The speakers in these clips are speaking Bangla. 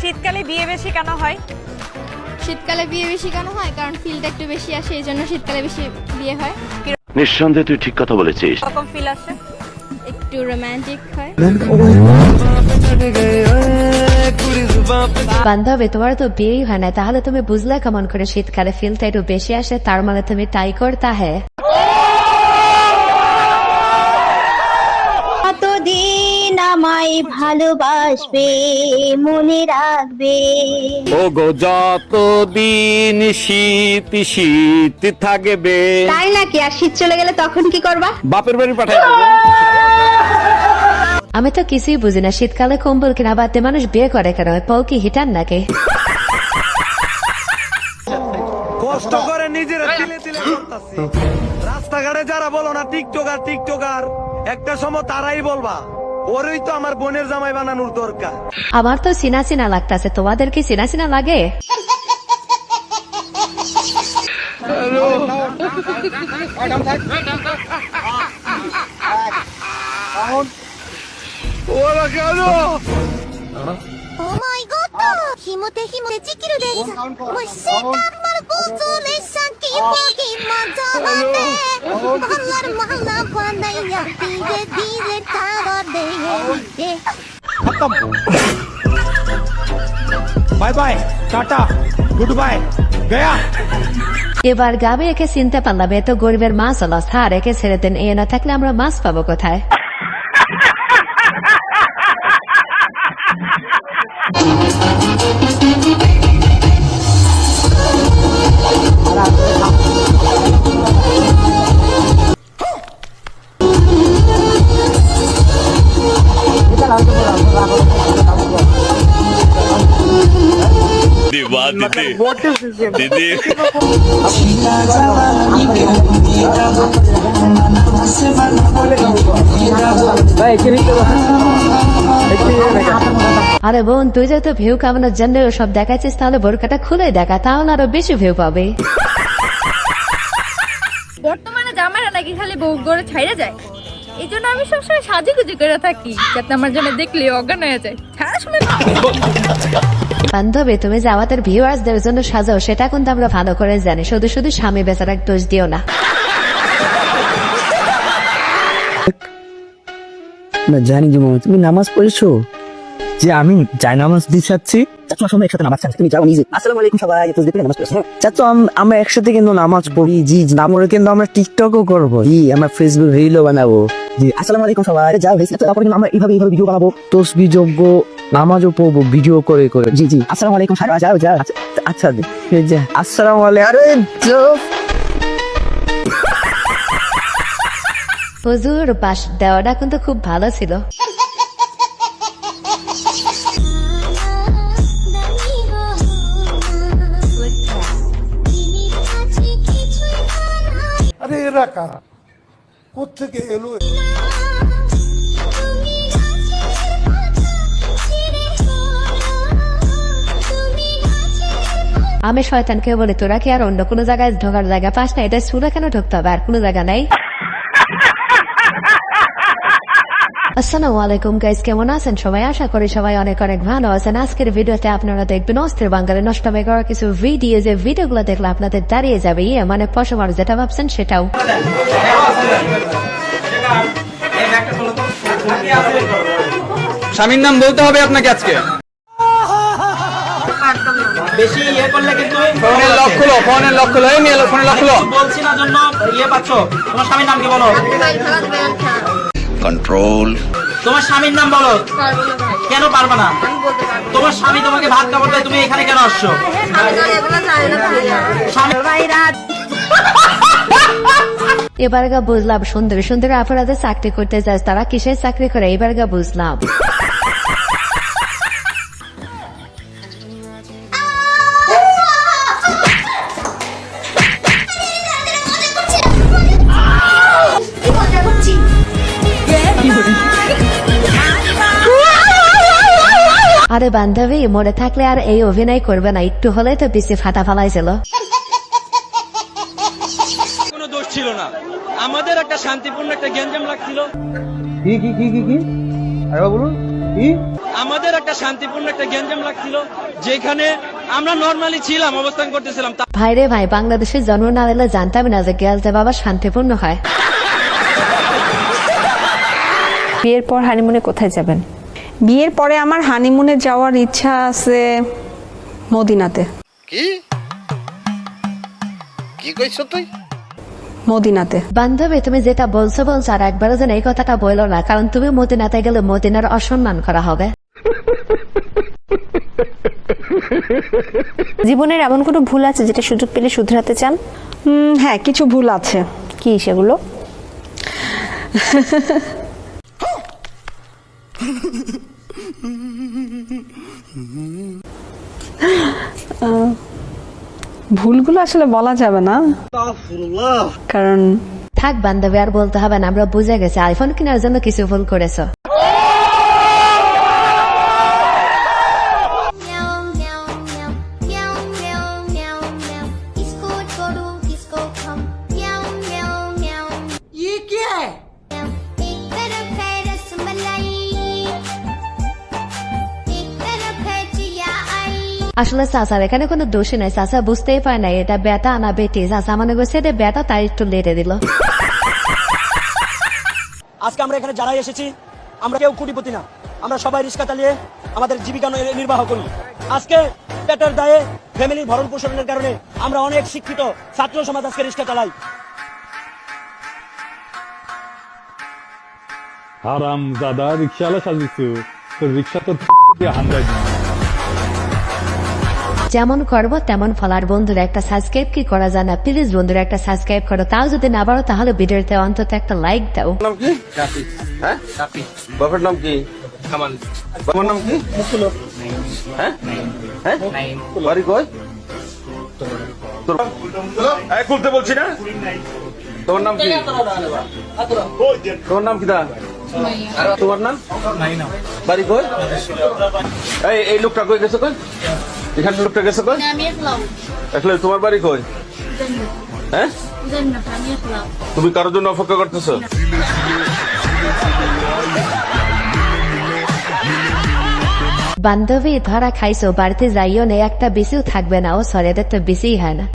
শীতকালে বিয়ে বেশি কেন হয়? শীতকালে বিয়ে বেশি কেন হয়? কারণ ফিলটা একটু বেশি আসে, এই জন্য শীতকালে বেশি বিয়ে হয়। নিঃসন্দেহে তুই ঠিক কথা বলেছিস। কিরকম ফিল আসে? একটু রোমান্টিক হয়। বান্ধবী, তোমার তো বিয়েই হয় না, তাহলে তুমি বুঝলে কেমন করে শীতকালে ফিলটা একটু বেশি আসে? তার মানে তুমি টাই করতা হ্যাঁ। কতদিন আমায় ভালোবাসবে, মনে রাখবে। ও গো যতদিন শীত শীত থাকবে। তাই নাকি? আর শীত চলে গেলে তখন কি করবা? বাপের বাড়ি পাঠাই দেবো। আমি তো কিছুই বুঝি না, শীতকালে কম্বল কিনা বাদে মানুষ বিয়ে করে কেন? পৌ কি হিটার নাকি? কষ্ট করে নিজেরা তিলে তিলে করতাছি। রাস্তাঘাটে যারা বলো না টিকটকার টিকটকার, একটা সময় তারাই বলবা ওরই তো আমার বোনের জামাই বানানোর দরকার। আমার তো চিনা চিনা লাগতাছে, তোমাদের কি চিনা চিনা লাগে? ওরা কেন? Bye bye, tata, good bye, Gaya. এবার গাবে একে চিনতে পারলাম, এ তো গরিবের মাছ অবস্থা, আর একে ছেড়ে দেন। এ না থাকলে আমরা মাছ পাবো কোথায়? দিদি আরে বোন, তুই যেহেতু ভিউ কামানোর জন্য সব দেখাচ্ছিস, তাহলে বোরকাটা খুলে দেখা, তাহলে আরো বেশি ভিউ পাবে। বর্তমানে জামাইরা নাকি খালি বউ গড়ে ছাইড়া যায়, এই জন্য আমি সবসময় সাজুগুজু করে থাকি, যাতে আমার জন্য দেখলে অজ্ঞান হয়ে যায়। ছাড়া শুনে বান্ধবী, তুমি যে আমাদের ভিউয়ার্সদের জন্য সাজাও সেটা কিন্তু আমরা ভালো করে জানি, শুধু শুধু স্বামী বেচারাক দোষ দিও না। না জানি যে মামা তুমি নামাজ পড়েছো, যে আমি যাই নামাজ দিচ্ছি। চাচু আসলে একসাথে নামাজ তুমি যাও নিজে। আসসালামু আলাইকুম সবাই, নামাজ পড়ছো? চাচু আমরা একসাথে কিন্তু নামাজ পড়ি। জি আমরা কিন্তু আমরা টিকটকও করবো, জি আমরা ফেসবুক রিলও বানাবো। জি আসসালামু আলাইকুম সবাই, যাও তারপরে কিন্তু আমরা এইভাবে ভিডিও বানাবো, তসবিহ যোগ্য নামাজও পড়বো ভিডিও করে করে। জি জি আসসালামু আলাইকুম, যাও যাও। আচ্ছা আসসালামু আলাইকুম। আরে হুজুর, পাশ দেওয়াটা কিন্তু খুব ভালো ছিল। আরে এরা কারা, কোত্থেকে এলো? আমি শয়তানকে বলি, তোরা কি আর অন্য কোনো জায়গায় ঢোকার জায়গা পাস না? এটা সুরা কেন ঢুকতে হবে? আর কোনো জায়গা নাই? আসসালামু আলাইকুম গাইস, কেমন আছেন সবাই? আশা করি সবাই অনেক অনেক ভালো আছেন। আজকের ভিডিওতে আপনারা দেখবেন অস্থির বাঙালি নষ্টমে করা কিছু ভিডিও, যে ভিডিওগুলো দেখলে আপনাদের দাঁড়িয়ে যাবে মানে পশমার যেটা ভাবছেন সেটাও। স্বামীর নাম বলতে হবে আপনাকে আজকে। বেশি ইয়ে করলে কিন্তু ফোনের লক খুলো, ফোনের লক খুলো, এই নিয়ে ফোনের লক খুলো। বলছি না জন্য ইয়ে পাচ্ছ। তোমার স্বামীর নাম কি বলো? কন্ট্রোল। তোমার স্বামীর নাম বলো। কেন পারবে না? তোমার স্বামী তোমাকে ভাত খাবার দেয়, তুমি এখানে কেন আসছো? এবার গা বুঝলাম, সুন্দর সুন্দর আপনাদের চাকরি করতে যায়, তারা কিসের চাকরি করে, এবার গা বুঝলাম। আরে বান্ধবী, মনে থাকলে আর এই অভিনয় করবে না, একটু হলে তো বেশি ফাটা ফালাইছিল। কোনো দোষ ছিল না, আমাদের একটা শান্তিপূর্ণ একটা গ্যাঞ্জাম লাগছিল। কি আরে বলুন। আমাদের একটা শান্তিপূর্ণ একটা গ্যাঞ্জাম লাগছিল, যেখানে আমরা নর্মালি ছিলাম, অবস্থান করতেছিলাম। ভাই রে ভাই, বাংলাদেশের জন্ম না দিলে জানতাম না যে গেলতে বাবা শান্তিপূর্ণ হয়। বিয়ের পর হানিমুনে কোথায় যাবেন? বিয়ের পরে আমার হানিমুনে যাওয়ার ইচ্ছা আছে মদিনাতে। কি কইছ তুই? মদিনাতে। বান্ধবী, তুমি যেটা বলছো আর একবারও যেন এই কথাটা বললো না, কারণ তুমি মদিনাতে গেলে মদিনার অসম্মান করা হবে। জীবনের এমন কোনো ভুল আছে যেটা সুযোগ পেলে শুধরাতে চান? হ্যাঁ, কিছু ভুল আছে। কি সেগুলো? ভুলগুলো আসলে বলা যাবে না, কারণ থাক বান্ধবী, আর বলতে হবে না, আমরা বুঝে গেছি আইফোন কেনার জন্য কিছু ভুল করেছো। আসলে চাচার এখানে কোনো দোষী নাই, চাচা বুঝতেই পারে না এটা বেটা না বেটি। চাচা মনে করছে এটা বেটা, তাই একটু লেটে দিল। আজকে আমরা এখানে যারাই এসেছি, আমরা কেউ কোটিপতি না, আমরা সবাই রিক্সা চালিয়ে আমাদের জীবিকা নির্বাহ করি। আজকে পেটের দায়ে, ফ্যামিলির ভরণ পোষণের কারণে আমরা অনেক শিক্ষিত ছাত্র সমাজ আজকে রিক্সা চালাই। হারাম দাদা রিক্সাওয়ালা সাজিয়েছো, তো রিক্সা তো হান্দাই। যেমন করবো তেমন ফলার। বন্ধুরা, একটা সাবস্ক্রাইব কি করা যায় না? প্লিজ বন্ধুরা একটা সাবস্ক্রাইব করো, তাও যদি না পারো তাহলে ভিডিওতে অন্তত একটা লাইক দাও। নাম কি? হ্যাঁ, বাবার নাম কি? কামাল। বাবার নাম কি? হ্যাঁ হ্যাঁ, বাড়ি কই? খুলতে বলছি না। তোমার নাম কি? তোমার নাম কি? তোমার নাম? বাড়ি কই? এই লোকটা কই গেছে? কই এখানে লোকটা গেছে? কই আসলে তোমার বাড়ি কই? হ্যাঁ, তুমি কারোর জন্য অপেক্ষা করতেছো? বান্ধবী, ধরা খাইছো, বাড়িতে যাইও না, একটা বেশিও থাকবে না। ও সরি, এদের তো বেশিই হয় না।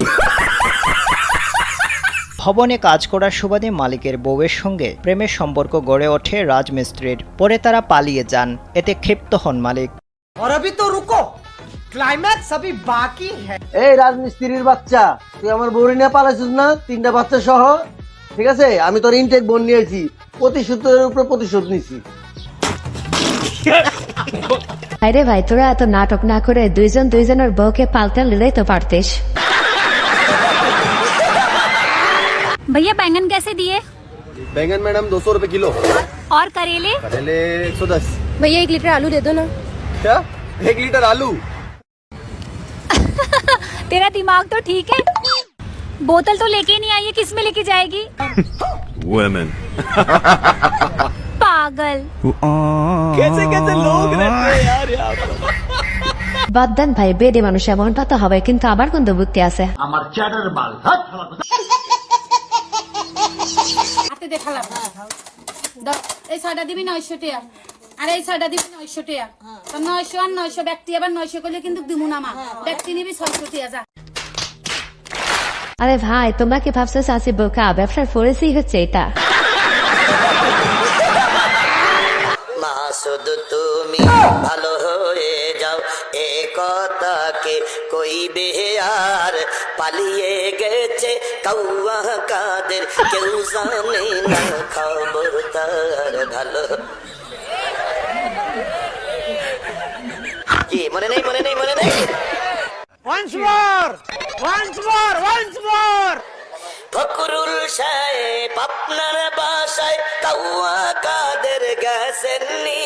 ভবনে কাজ করার সুবাদে মালিকের বউয়ের সঙ্গে প্রেমের সম্পর্ক গড়ে ওঠে রাজমিস্ত্রির। পরে তারা পালিয়ে যান, এতে ক্ষিপ্ত হন মালিক। এই রাজমিস্ত্রির বাচ্চা, তুই আমার বউরি নিয়ে পালাইছিস না, 3টা বাচ্চা সহ। ঠিক আছে, আমি তোর ইনটেক বোন নিয়েছি, প্রতিশোধের উপর প্রতিশোধ নিছি। আরে ভাই, তোরা এত নাটক না করে দুইজনের বউকে পাল্টে নিলেই তো পারতিস। भैया बैंगन कैसे दिए? बैंगन मैडम 200 रुपए किलो। और करेले? करेले 110। भैया 1 लीटर आलू दे दो ना। क्या 1 लीटर आलू? तेरा दिमाग तो ठीक है, बोतल तो लेके नहीं आई है, किस में लेके जाएगी? Women. पागल। कैसे कैसे लोग रहते हैं यार यहाँ पर। বাদ দেন ভাই, বেডে মানুষ এমনটা তো হবে, কিন্তু আবার কিন্তু বুদ্ধি আছে। আমার চ্যাটার বাল হাতে দেখালাম এই ছয়টা দিবি 900 টাকা, আর এই ছয়টা দিবি 900 টাকা। তো 900 আর 900 ব্যক্তি আবার 900 করলে কিন্তু দিমু না মা, ব্যক্তি নিবি 600 টাকা। যা। আরে ভাই, তোমরা কি ভাবছো চাষি বোকা? ব্যবসার ফরেসি হচ্ছে এটা। মা শুধু তুমি ভালো হয়ে যাও, এ কথাকে কইবে আর। পালিয়ে গেছে কাউয়া কাদের, কেউ জানে না খবর তার ভালো। কি মনে নেই? মনে নেই? মনে নেই? ফকরুল সাহেব আপনার বাসায় কাউয়া কাদের গেছেননি,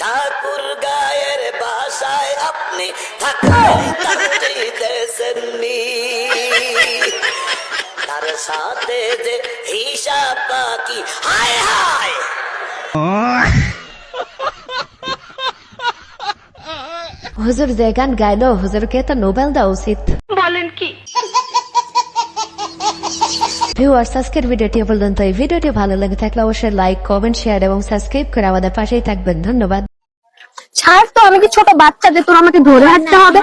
ঠাকুর গায়ের বাসায় আপনি থাকেননি। তার সাথে যে হিসাব বাকি, হায় হায়। হুজুর যে গান গাইলো, হুজুরকে তো নোবেল দেওয়া উচিত। বলেন কি? ভিউয়ার্স, আজকের ভিডিওটি পর্যন্ত। এই ভিডিওটি ভালো লেগে থাকলে অবশ্যই লাইক, কমেন্ট, শেয়ার এবং সাবস্ক্রাইব করে আমাদের পাশেই থাকবেন। ধন্যবাদ। ছাড় তো, আমি কি ছোট বাচ্চা যে তোর আমাকে ধরে হাঁটতে হবে?